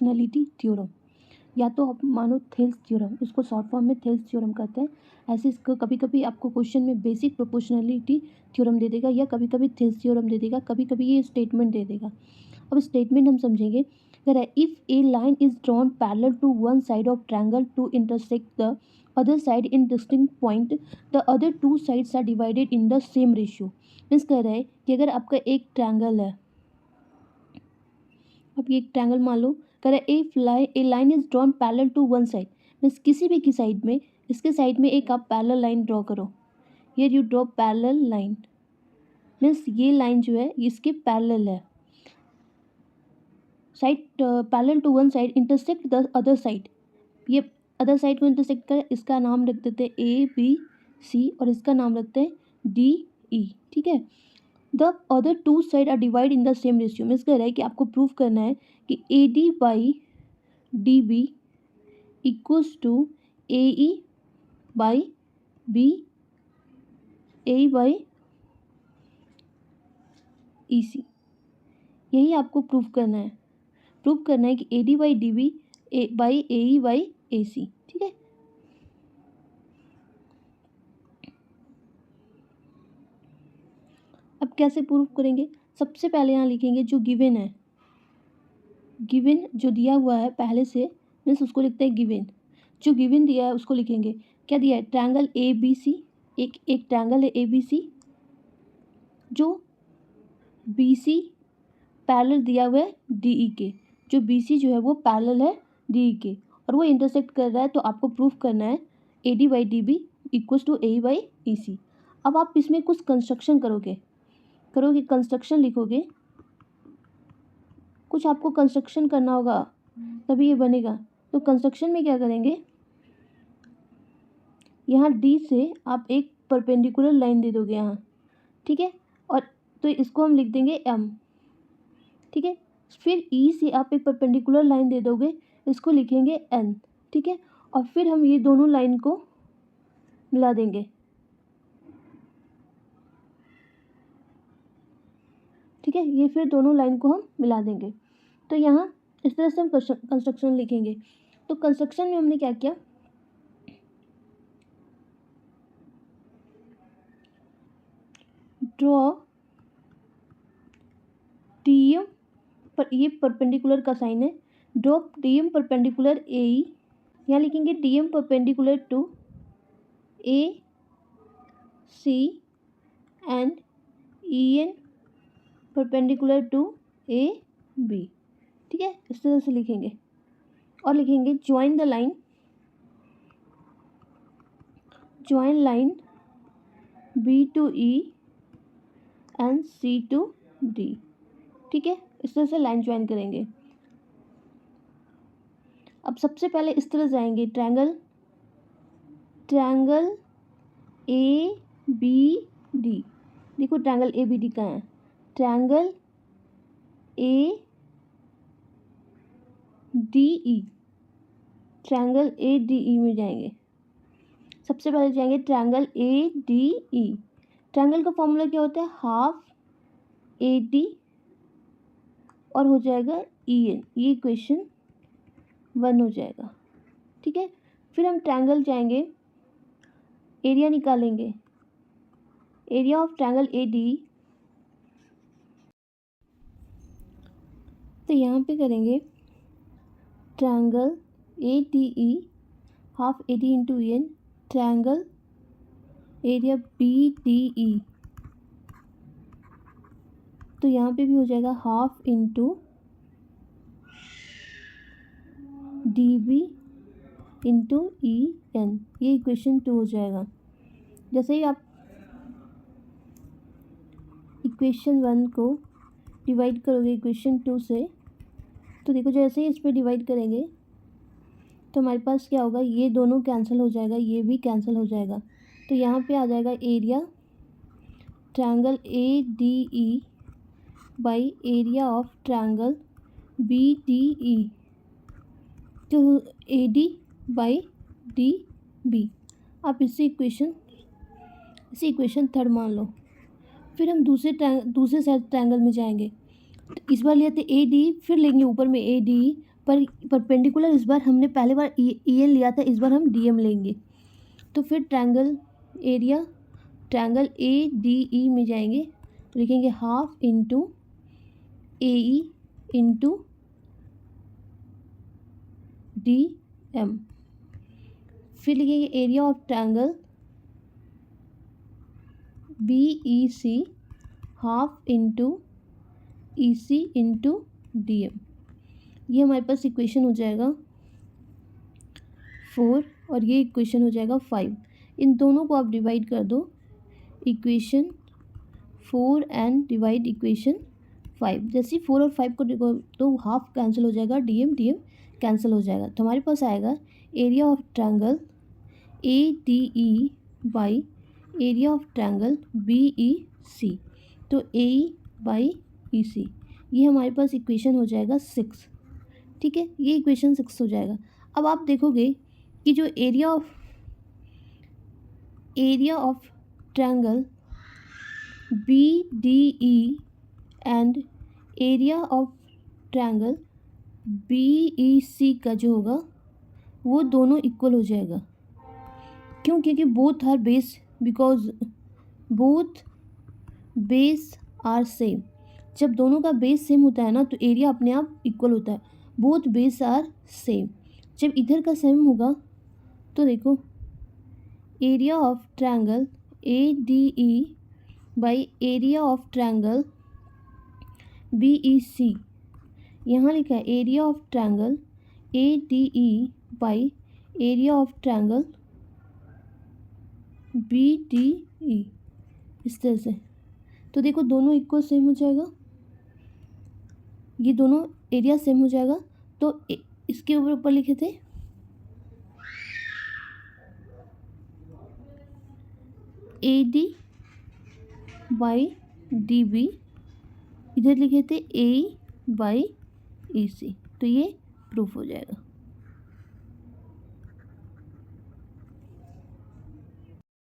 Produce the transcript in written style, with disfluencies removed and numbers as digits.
Proportionality theorem, या तो आप मानो थेल्स थ्योरम, इसको शॉर्ट फॉर्म में थेल्स थ्योरम कहते हैं। ऐसे इसको कभी कभी आपको क्वेश्चन में बेसिक प्रोपोर्शनलिटी थ्योरम दे देगा, या कभी कभी थेल्स थ्योरम दे देगा, कभी कभी ये स्टेटमेंट दे देगा। अब स्टेटमेंट हम समझेंगे। कह रहा है if a line is drawn parallel to one side of triangle to intersect the other side in distinct point, the other two sides are divided in the same ratio. Means कह रहा है कि अगर आपका एक ट्रायंगल है, अब ये एक ट्रायंगल मान लो, कह रहा है a line is drawn parallel to one side, means किसी भी की साइड में, इसके साइड में एक आप पैरेलल लाइन ड्रॉ करो। Here you draw parallel line, means ये लाइन जो है इसके पैरेलल है, side parallel to one side intersect the other side, ये अदर साइड को इंटरसेक्ट कर, इसका नाम रख देते हैं ए बी सी और इसका नाम रखते हैं डी ई। ठीक है, the other two side are divide in the same ratio. Means कह रहा है कि आपको प्रूव करना है कि A D by D B equals to A E by B, A by E C. यही आपको प्रूव करना है। प्रूव करना है कि A D by D B by A E by A C. ठीक है, अब कैसे प्रूव करेंगे? सबसे पहले यहाँ लिखेंगे जो गिवन है, गिवन जो दिया हुआ है पहले से, मीन्स उसको लिखते हैं गिवन। जो गिवन दिया है उसको लिखेंगे। क्या दिया है? ट्रायंगल ए बी सी, एक ट्रायंगल है ए बी सी, जो बी सी पैरेलल दिया हुआ है डी ई के, जो बी सी जो है वो पैरेलल है डी ई के, और वो इंटरसेक्ट कर रहा है। तो आपको प्रूफ करना है A D by D B equals to A by E C. अब आप इसमें कुछ कंस्ट्रक्शन करोगे, कंस्ट्रक्शन लिखोगे, कुछ आपको कंस्ट्रक्शन करना होगा तभी ये बनेगा। तो कंस्ट्रक्शन में क्या करेंगे, यहाँ डी से आप एक परपेंडिकुलर लाइन दे दोगे यहाँ। ठीक है, और तो इसको हम लिख देंगे एम। ठीक है, फिर ई से आप एक परपेंडिकुलर लाइन दे दोगे, इसको लिखेंगे एन। ठीक है, और फिर हम ये दोनों लाइन को मिला देंगे। ठीक है, ये फिर दोनों लाइन को हम मिला देंगे। तो यहाँ इस तरह से हम कंस्ट्रक्शन लिखेंगे। तो कंस्ट्रक्शन में हमने क्या किया, ड्रॉ डी एम पर, ये परपेंडिकुलर का साइन है, draw D M perpendicular A E, यहाँ लिखेंगे D M perpendicular to A C and E N perpendicular to A B. ठीक है, इस तरह से लिखेंगे। और लिखेंगे join the line, join line B to E and C to D. ठीक है, इस तरह से लाइन ज्वाइन करेंगे। अब सबसे पहले इस तरह जाएंगे, ट्रायंगल ए बी डी। देखो ट्रायंगल ए बी डी कहाँ है, triangle A D E, triangle A D E में जाएंगे। सबसे पहले जाएंगे triangle A D E. Triangle का फॉर्मूला क्या होता है, हाफ ए डी और हो जाएगा ई एन, ये इक्वेशन 1 हो जाएगा। ठीक है, फिर हम ट्रायंगल जाएंगे, एरिया निकालेंगे, area of triangle A D. तो यहाँ पे करेंगे triangle A D E half A D into E N, triangle area B D E. तो यहाँ पे भी हो जाएगा half into D B into E N, ये इक्वेशन 2 हो जाएगा। जैसे ही आप इक्वेशन 1 को डिवाइड करोगे इक्वेशन 2 से, तो देखो जैसे ही इस पर डिवाइड करेंगे तो हमारे पास क्या होगा, ये दोनों कैंसिल हो जाएगा, ये भी कैंसिल हो जाएगा। तो यहाँ पे आ जाएगा area triangle A D E by area of triangle B D E, तो A D by D B. आप इसी इक्वेशन 3 मान लो। फिर हम दूसरे साइड ट्रायंगल में जाएंगे। तो इस बार लेते ए डी, फिर लेंगे ऊपर में ए डी पर परपेंडिकुलर इस बार हमने पहले बार ई एन लिया था, इस बार हम डी एम लेंगे। तो फिर triangle area triangle A D E में जाएंगे तो लिखेंगे half into A E into D M. फिर लिखेंगे area of triangle B E C half into E C into D M. ये हमारे पास इक्वेशन हो जाएगा 4 और ये इक्वेशन हो जाएगा 5। इन दोनों को आप डिवाइड कर दो, इक्वेशन 4 एंड डिवाइड इक्वेशन 5। जैसे 4 और 5 को तो हाफ कैंसिल हो जाएगा, डी एम कैंसिल हो जाएगा। तो हमारे पास आएगा area of triangle A D E by area of triangle B E C. तो ए ई बाई ई सी, ये हमारे पास इक्वेशन हो जाएगा 6। ठीक है, ये इक्वेशन 6 हो जाएगा। अब आप देखोगे कि जो area of triangle B D E and area of triangle B E C का जो होगा वो दोनों इक्वल हो जाएगा। क्यों? क्योंकि both are base, because both base are same. जब दोनों का बेस सेम होता है ना तो एरिया अपने आप इक्वल होता है। Both base are same. जब इधर का सेम होगा तो देखो area of triangle A D E by area of triangle B E C, यहाँ लिखा है area of triangle A D E by area of triangle B D E, इस तरह से। तो देखो दोनों इक्वल सेम हो जाएगा, ये दोनों एरिया सेम हो जाएगा। तो इसके ऊपर लिखे थे A D by D B, इधर लिखे थे ए बाई ई सी। तो ये प्रूफ हो जाएगा।